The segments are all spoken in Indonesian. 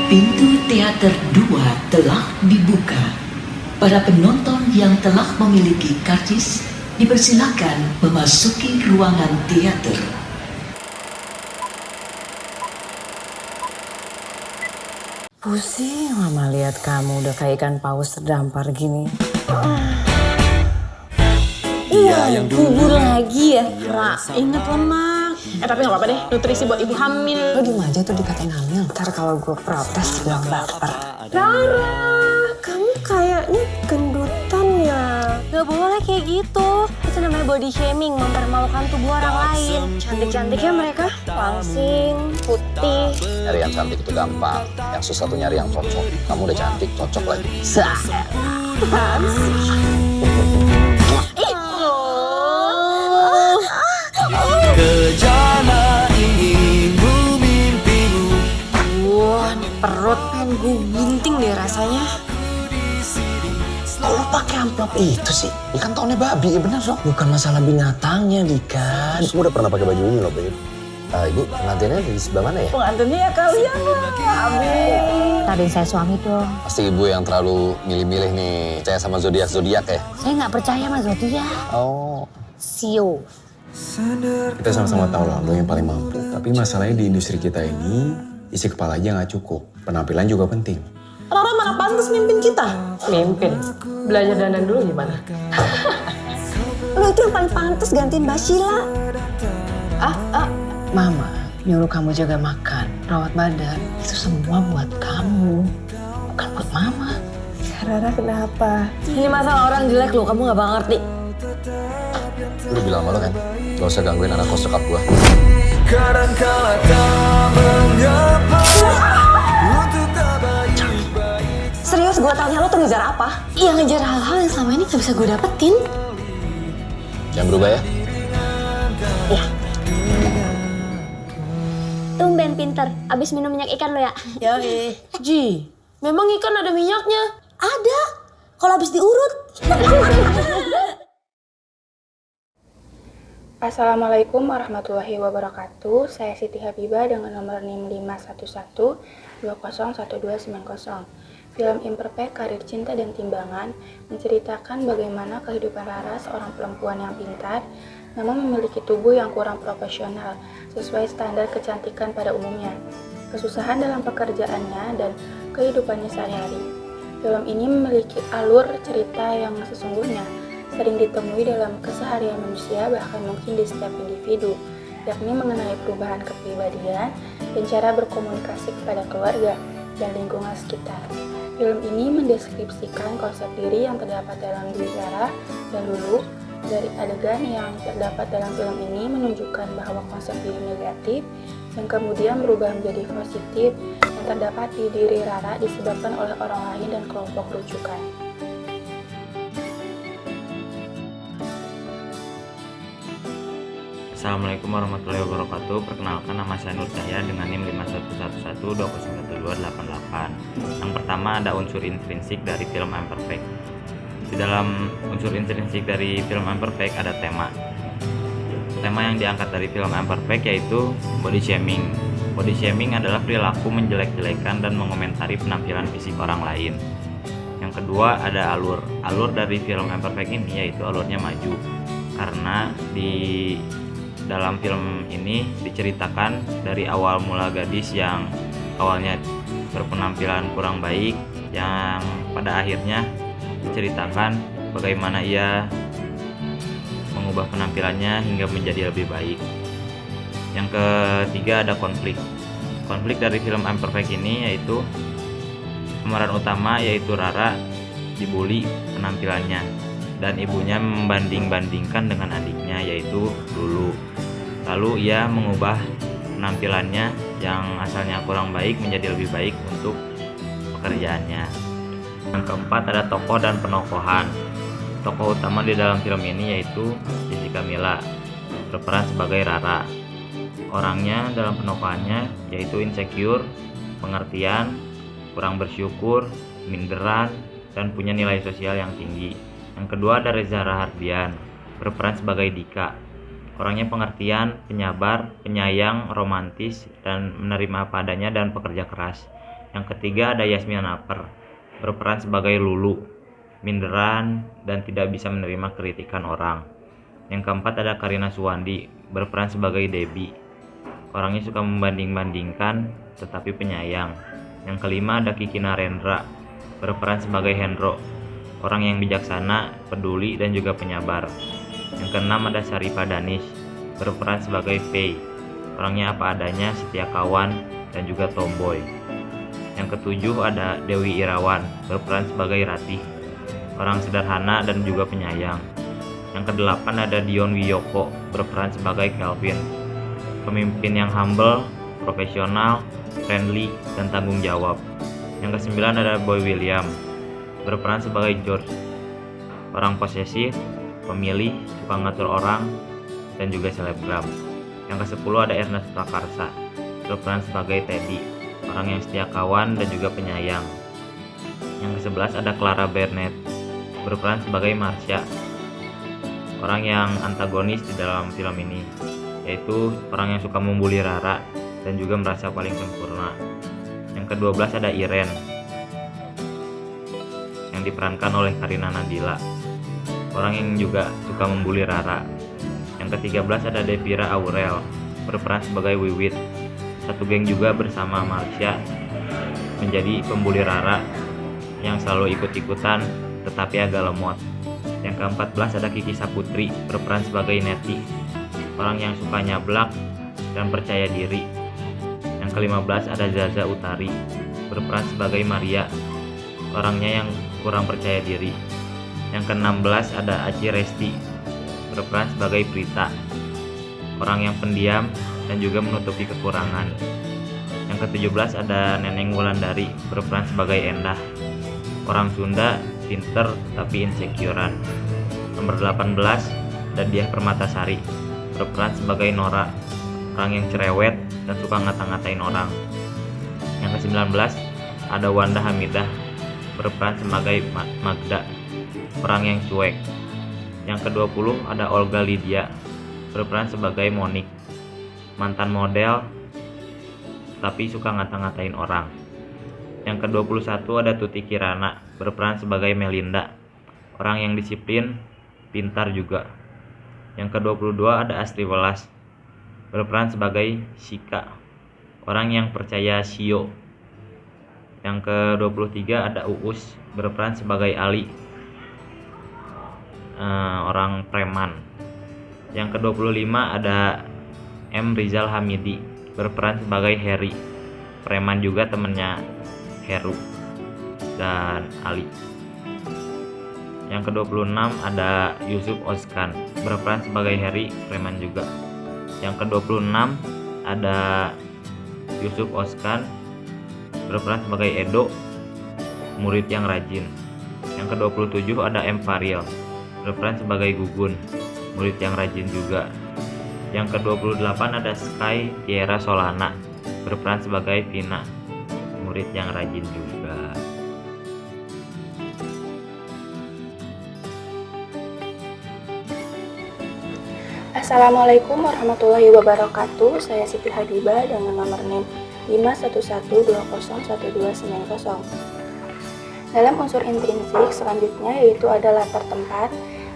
Pintu teater 2 telah dibuka. Para penonton yang telah memiliki karcis dipersilakan memasuki ruangan teater. Pusing mama lihat kamu udah kayak ikan paus terdampar gini. Iya, yang bubur lagi ya. Ra, inget lemak. Tapi gak apa-apa deh, nutrisi buat ibu hamil. Lo diem aja tuh dikatain hamil. Ntar kalau gue protes bilang baper. Rara, kamu kayaknya gendutan ya. Gak boleh kayak gitu. Itu namanya body shaming, mempermalukan tubuh orang lain. Cantik-cantiknya mereka langsing, putih. Nyari yang cantik itu gampang, yang susah tuh nyari yang cocok. Kamu udah cantik, cocok lagi. Kejana inginmu mimpimu. Wah, perut pengen gue gunting deh rasanya. Kok lo pakai amplop itu sih? Ikan tahunnya babi, ya bener dong. Bukan masalah binatangnya, Dika. Terus gue udah pernah pakai baju ini loh, Beb. Ibu, pengantinnya di sebelah mana ya? Pengantinnya ya kalian lah. Amin. Tadiin saya suami dong. Pasti ibu yang terlalu milih-milih nih. Percaya sama zodiak-zodiak ya? Saya nggak percaya sama zodiak. Oh. Sio. Kita sama-sama tahu lah lo yang paling mampu. Tapi masalahnya di industri kita ini, isi kepala aja nggak cukup. Penampilan juga penting. Rara mana pantas mimpin kita? Mimpin. Belajar dandan dulu gimana? Lo itu yang paling pantas gantiin Mbak Sheila. Mama nyuruh kamu jaga makan, rawat badan. Itu semua buat kamu. Bukan buat mama. Rara kenapa? Ini masalah orang jelek lo, kamu gak bakal ngerti. Gue udah bilang sama lo kan, gak usah gangguin anak kos cekap gue. Kadangkala tak mengapa untuk tak baik-baik. Serius gue tanya lo tuh ngejar apa? Iya ngejar hal-hal yang selama ini gak bisa gue dapetin. Jangan berubah ya. Tumben pinter, abis minum minyak ikan lo ya? Yoi. Ji, memang ikan ada minyaknya? Ada. Kalau habis diurut. Assalamualaikum warahmatullahi wabarakatuh. Saya Siti Habibah dengan nomor NIM 511-201290. Film Imperfect Karir Cinta dan Timbangan menceritakan bagaimana kehidupan Rara, seorang perempuan yang pintar namun memiliki tubuh yang kurang profesional sesuai standar kecantikan pada umumnya, kesusahan dalam pekerjaannya dan kehidupannya sehari-hari. Film ini memiliki alur cerita yang sesungguhnya sering ditemui dalam keseharian manusia, bahkan mungkin di setiap individu, yakni mengenai perubahan kepribadian dan cara berkomunikasi kepada keluarga dan lingkungan sekitar. Film ini mendeskripsikan konsep diri yang terdapat dalam diri Rara dan Lulu. Dari adegan yang terdapat dalam film ini menunjukkan bahwa konsep diri negatif yang kemudian berubah menjadi positif yang terdapat di diri Rara disebabkan oleh orang lain dan kelompok rujukan. Assalamualaikum warahmatullahi wabarakatuh. Perkenalkan, nama saya Nur Cahya dengan NIM 511129188. Yang pertama ada unsur intrinsik dari film Imperfect. Di dalam unsur intrinsik dari film Imperfect ada tema. Tema yang diangkat dari film Imperfect yaitu body shaming. Body shaming adalah perilaku menjelek-jelekan dan mengomentari penampilan fisik orang lain. Yang kedua ada alur. Alur dari film Imperfect ini yaitu alurnya maju. Karena di dalam film ini diceritakan dari awal mula gadis yang awalnya berpenampilan kurang baik, yang pada akhirnya diceritakan bagaimana ia mengubah penampilannya hingga menjadi lebih baik. Yang ketiga ada konflik. Konflik dari film Imperfect ini yaitu pemeran utama yaitu Rara dibully penampilannya dan ibunya membanding-bandingkan dengan adiknya yaitu Lulu. Lalu ia mengubah penampilannya yang asalnya kurang baik menjadi lebih baik untuk pekerjaannya. Yang keempat ada tokoh dan penokohan. Tokoh utama di dalam film ini yaitu Jessica Mila, berperan sebagai Rara. Orangnya dalam penokohannya yaitu insecure, pengertian, kurang bersyukur, minderan, dan punya nilai sosial yang tinggi. Yang kedua ada Reza Rahardian, berperan sebagai Dika. Orangnya pengertian, penyabar, penyayang, romantis, dan menerima apa adanya dan pekerja keras. Yang ketiga ada Yasmin Naper, berperan sebagai Lulu, minderan dan tidak bisa menerima kritikan orang. Yang keempat ada Karina Suwandi, berperan sebagai Debbie, orangnya suka membanding-bandingkan tetapi penyayang. Yang kelima ada Kiki Narendra, berperan sebagai Hendro, orang yang bijaksana, peduli dan juga penyabar. Yang keenam ada Syarifah Danish, berperan sebagai Faye, orangnya apa adanya, setia kawan dan juga tomboy. Yang ketujuh ada Dewi Irawan, berperan sebagai Ratih, orang sederhana dan juga penyayang. Yang kedelapan ada Dion Wiyoko, berperan sebagai Kelvin, pemimpin yang humble, profesional, friendly, dan tanggung jawab. Yang kesembilan ada Boy William, berperan sebagai George, orang posesif, pemilih, suka ngatur orang, dan juga selebgram. Yang kesepuluh ada Ernest Prakarsa, berperan sebagai Teddy, orang yang setia kawan dan juga penyayang. Yang ke-11 ada Clara Burnett, berperan sebagai Marsha, orang yang antagonis di dalam film ini, yaitu orang yang suka membuli Rara dan juga merasa paling sempurna. Yang ke-12 ada Irene, yang diperankan oleh Karina Nadila, orang yang juga suka membuli Rara. Yang ke-13 ada Devira Aurel, berperan sebagai Wiwit, satu geng juga bersama Marsha, menjadi pembuli Rara yang selalu ikut-ikutan tetapi agak lemot. Yang ke-14 ada Kiki Saputri, berperan sebagai Neti, orang yang suka nyablak dan percaya diri. Yang ke-15 ada Zaza Utari, berperan sebagai Maria, orangnya yang kurang percaya diri. Yang ke-16 ada Aci Resti, berperan sebagai Prita, orang yang pendiam dan juga menutupi kekurangan. Yang ke-17 ada Neneng Wulandari, berperan sebagai Endah, orang Sunda, pinter tapi insecurean. Nomor 18 ada Diah Permatasari, berperan sebagai Nora, orang yang cerewet dan suka ngata-ngatain orang. Yang ke-19 ada Wanda Hamidah, berperan sebagai Magda, orang yang cuek. Yang ke-20 ada Olga Lydia, berperan sebagai Monik, mantan model tapi suka ngata-ngatain orang. Yang ke-21 ada Tuti Kirana, berperan sebagai Melinda, orang yang disiplin, pintar juga. Yang ke-22 ada Astri Welas, berperan sebagai Shika, orang yang percaya Shio. Yang ke-23 ada Uus, berperan sebagai Ali, orang preman. Yang ke-25 ada M. Rizal Hamidi, berperan sebagai Harry, preman juga temennya Heru dan Ali. Yang ke-26 ada Yusuf Oskan, berperan sebagai Harry, preman juga. Yang ke-26 ada Yusuf Oskan, berperan sebagai Edo, murid yang rajin. Yang ke-27 ada M. Faril, berperan sebagai Gugun, murid yang rajin juga. Yang ke-28 ada Sky Tiara Solana, berperan sebagai Vina, murid yang rajin juga. Assalamualaikum warahmatullahi wabarakatuh. Saya Siti Hadibah dengan nomor NIM 511201290. Dalam unsur intrinsik selanjutnya yaitu ada latar tempat.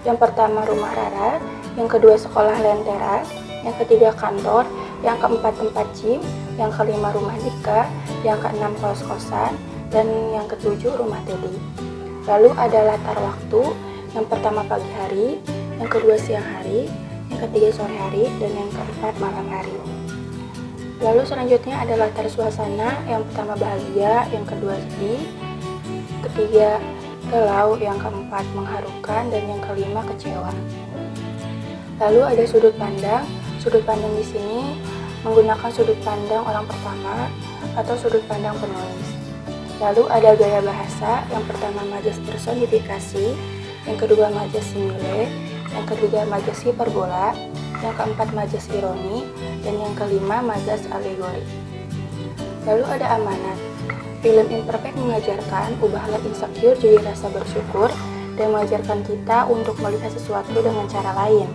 Yang pertama rumah Rara, yang kedua sekolah Lentera, yang ketiga kantor, yang keempat tempat gym, yang kelima rumah Dika, yang keenam kos-kosan, dan yang ketujuh rumah Teddy. Lalu ada latar waktu, yang pertama pagi hari, yang kedua siang hari, yang ketiga sore hari, dan yang keempat malam hari. Lalu selanjutnya ada latar suasana, yang pertama bahagia, yang kedua sedih, ketiga galau, yang keempat mengharukan, dan yang kelima kecewa. Lalu ada sudut pandang. Sudut pandang di sini menggunakan sudut pandang orang pertama atau sudut pandang penulis. Lalu ada gaya bahasa, yang pertama majas personifikasi, yang kedua majas simile, yang ketiga majas hiperbola, yang keempat majas ironi, dan yang kelima majas alegori. Lalu ada amanat. Film Imperfect mengajarkan ubahlah insecure jadi rasa bersyukur dan mengajarkan kita untuk melihat sesuatu dengan cara lain,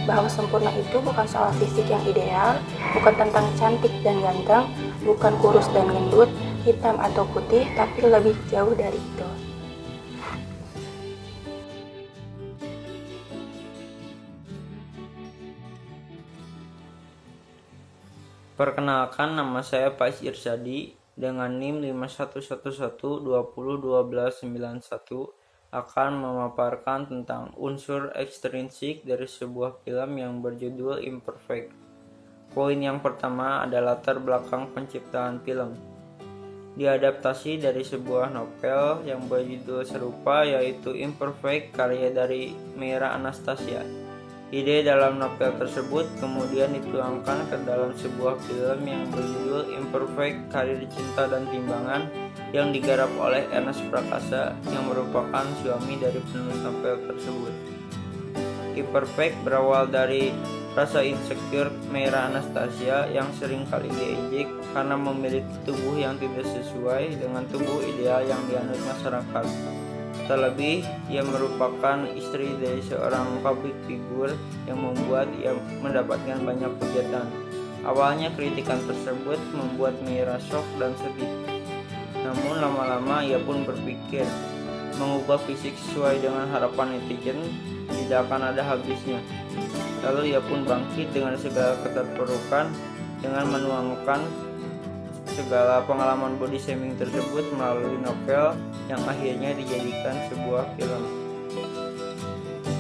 bahwa sempurna itu bukan soal fisik yang ideal, bukan tentang cantik dan ganteng, bukan kurus dan gendut, hitam atau putih, tapi lebih jauh dari itu. Perkenalkan, nama saya Faiz Irsadi dengan NIM 5111201291 akan memaparkan tentang unsur ekstrinsik dari sebuah film yang berjudul Imperfect. Poin yang pertama adalah latar belakang penciptaan film. Diadaptasi dari sebuah novel yang berjudul serupa yaitu Imperfect karya dari Meira Anastasia. Ide dalam novel tersebut kemudian dituangkan ke dalam sebuah film yang berjudul Imperfect Karir Cinta dan Timbangan yang digarap oleh Ernest Prakasa yang merupakan suami dari penulis novel tersebut. Imperfect berawal dari rasa insecure Meira Anastasia yang sering kali diejek karena memiliki tubuh yang tidak sesuai dengan tubuh ideal yang dianut masyarakat. Terlebih, ia merupakan istri dari seorang public figure yang membuat ia mendapatkan banyak hujatan. Awalnya kritikan tersebut membuat Meira shock dan sedih. Namun lama-lama ia pun berpikir, mengubah fisik sesuai dengan harapan netizen tidak akan ada habisnya. Lalu ia pun bangkit dengan segala keterpurukan dengan menuangkan segala pengalaman body shaming tersebut melalui novel yang akhirnya dijadikan sebuah film.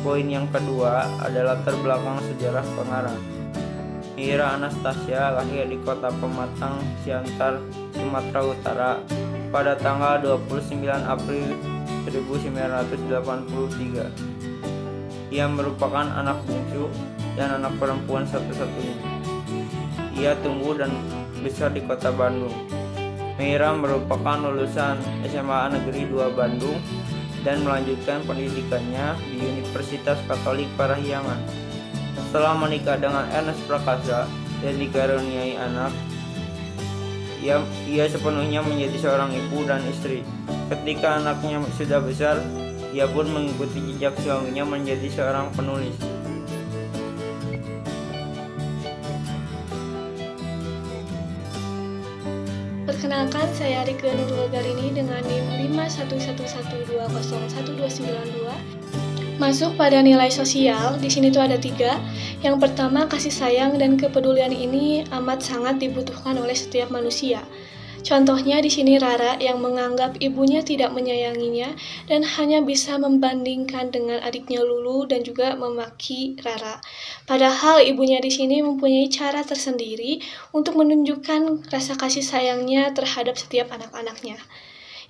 Poin yang kedua adalah latar belakang sejarah pengarang. Meira Anastasia lahir di kota Pematang, Siantar, Sumatera Utara pada tanggal 29 April 1983. Ia merupakan anak bungsu dan anak perempuan satu-satunya. Ia tumbuh dan besar di kota Bandung. Meira merupakan lulusan SMA Negeri 2 Bandung dan melanjutkan pendidikannya di Universitas Katolik Parahyangan. Setelah menikah dengan Ernest Prakasa dan dikaruniai anak, ia sepenuhnya menjadi seorang ibu dan istri. Ketika anaknya sudah besar, ia pun mengikuti jejak suaminya menjadi seorang penulis. Perkenalkan, saya Rike Nurul Garini dengan NIM 5111201292. Masuk pada nilai sosial, di sini tuh ada 3. Yang pertama, kasih sayang dan kepedulian ini amat sangat dibutuhkan oleh setiap manusia. Contohnya di sini Rara yang menganggap ibunya tidak menyayanginya dan hanya bisa membandingkan dengan adiknya Lulu dan juga memaki Rara. Padahal ibunya di sini mempunyai cara tersendiri untuk menunjukkan rasa kasih sayangnya terhadap setiap anak-anaknya.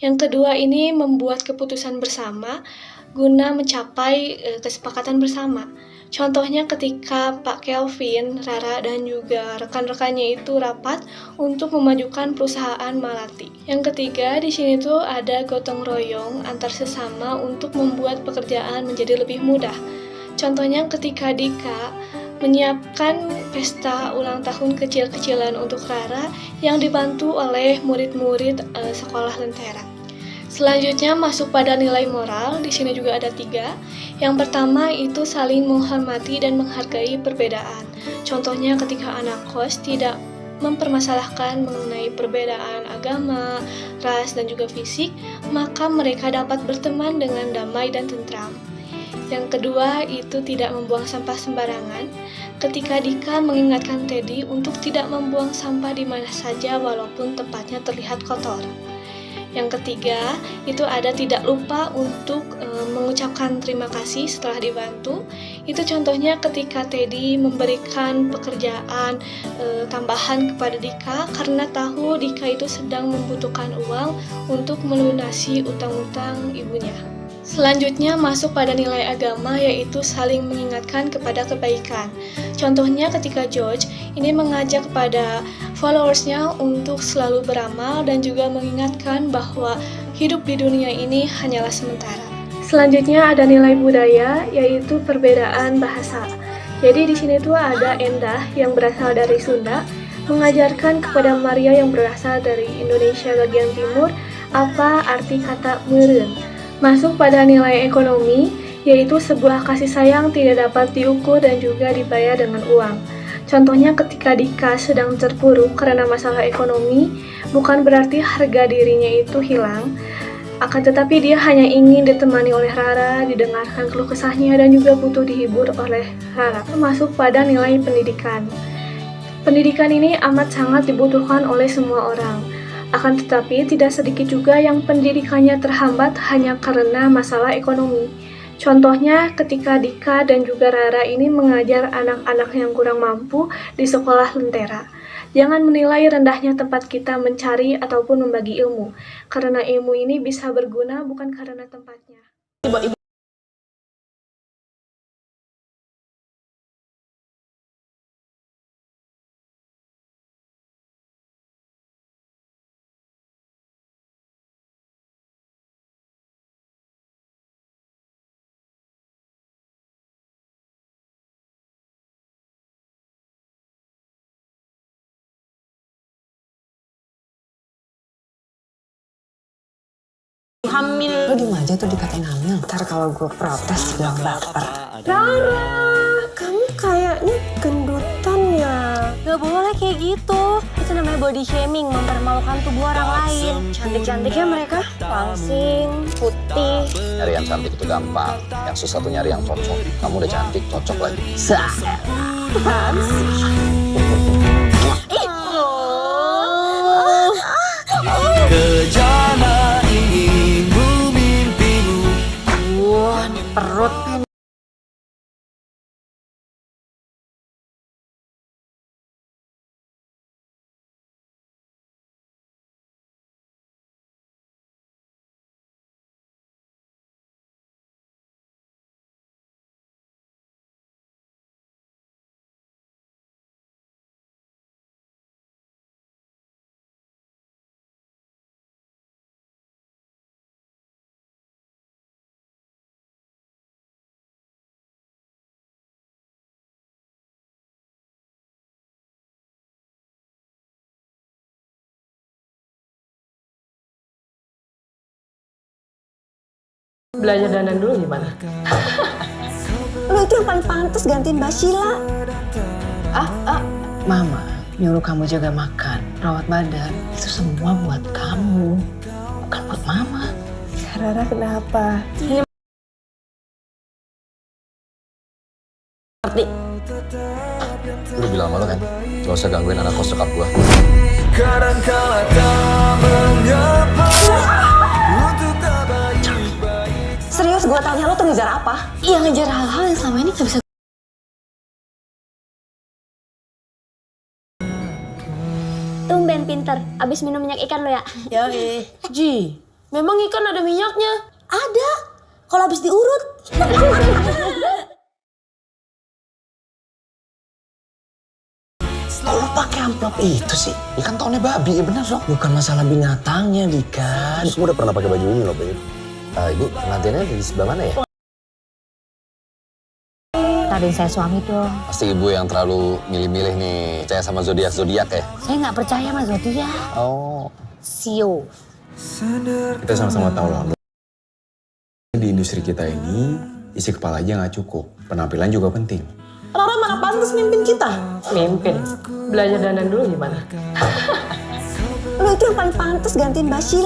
Yang kedua ini membuat keputusan bersama guna mencapai kesepakatan bersama. Contohnya ketika Pak Kelvin, Rara, dan juga rekan-rekannya itu rapat untuk memajukan perusahaan Malati. Yang ketiga, di sini tuh ada gotong royong antar sesama untuk membuat pekerjaan menjadi lebih mudah. Contohnya ketika Dika menyiapkan pesta ulang tahun kecil-kecilan untuk Rara yang dibantu oleh murid-murid sekolah Lentera. Selanjutnya masuk pada nilai moral, di sini juga ada 3. Yang pertama itu saling menghormati dan menghargai perbedaan. Contohnya ketika anak kos tidak mempermasalahkan mengenai perbedaan agama, ras, dan juga fisik, maka mereka dapat berteman dengan damai dan tentram. Yang kedua itu tidak membuang sampah sembarangan. Ketika Dika mengingatkan Teddy untuk tidak membuang sampah di mana saja walaupun tempatnya terlihat kotor. Yang ketiga, itu ada tidak lupa untuk mengucapkan terima kasih setelah dibantu. Itu contohnya ketika Teddy memberikan pekerjaan tambahan kepada Dika karena tahu Dika itu sedang membutuhkan uang untuk melunasi utang-utang ibunya. Selanjutnya masuk pada nilai agama, yaitu saling mengingatkan kepada kebaikan. Contohnya ketika George ini mengajak kepada followersnya untuk selalu beramal dan juga mengingatkan bahwa hidup di dunia ini hanyalah sementara. Selanjutnya ada nilai budaya, yaitu perbedaan bahasa. Jadi di sini tuh ada Endah yang berasal dari Sunda mengajarkan kepada Maria yang berasal dari Indonesia bagian timur apa arti kata meureun. Masuk pada nilai ekonomi, yaitu sebuah kasih sayang tidak dapat diukur dan juga dibayar dengan uang. Contohnya ketika Dika sedang terpuruk karena masalah ekonomi, bukan berarti harga dirinya itu hilang, akan tetapi dia hanya ingin ditemani oleh Rara, didengarkan keluh kesahnya, dan juga butuh dihibur oleh Rara, termasuk pada nilai pendidikan. Pendidikan ini amat sangat dibutuhkan oleh semua orang. Akan tetapi tidak sedikit juga yang pendidikannya terhambat hanya karena masalah ekonomi. Contohnya ketika Dika dan juga Rara ini mengajar anak-anak yang kurang mampu di sekolah Lentera. Jangan menilai rendahnya tempat kita mencari ataupun membagi ilmu, karena ilmu ini bisa berguna bukan karena tempatnya. Hamil. Lo diem aja tuh dikatain hamil. Ntar kalau gue protes bilang baper. Rara, kamu kayaknya gendutan ya. Gak boleh kayak gitu. Itu namanya body shaming, mempermalukan tubuh orang lain. Cantik-cantiknya mereka langsing, putih. Nyari yang cantik itu gampang. Yang susah tuh nyari yang cocok. Kamu udah cantik, cocok lagi. Kejana inginmu mimpimu. Wah, perut. Belajar dandan dulu gimana? Lo itu yang paling pantas gantiin Mbak Sheila. Mama nyuruh kamu jaga makan, rawat badan, itu semua buat kamu, bukan buat mama. Rara kenapa? Lu bilang sama lo kan, gak usah gangguin anak kos cokap gua. Kadangkala tak menyapa untuk tak baik-baik. Serius gue tanya lo tuh ngejar apa? Iya, ngejar hal-hal yang selama ini gak bisa. Tumben pinter, abis minum minyak ikan lo ya? Yoi. Ji, memang ikan ada minyaknya? Ada, kalau habis diurut. Kok lu pakai amplop itu sih? Ikan tahunnya babi, ya bener dong. Bukan masalah binatangnya, Dika. Semua udah pernah pakai baju ini loh, Babe. Ibu, pengantinnya di sebelah mana ya? Tadi saya suami dong. Pasti ibu yang terlalu milih-milih nih. Percaya sama zodiak-zodiak ya? Saya nggak percaya sama zodiak. Oh. Sio. Kita sama-sama tahu lah, di industri kita ini isi kepala aja nggak cukup, penampilan juga penting. Rara mana pantas mimpin kita? Mimpin? Belajar dandan dulu gimana? Lo itu yang paling pantas gantiin Mbak Sheila.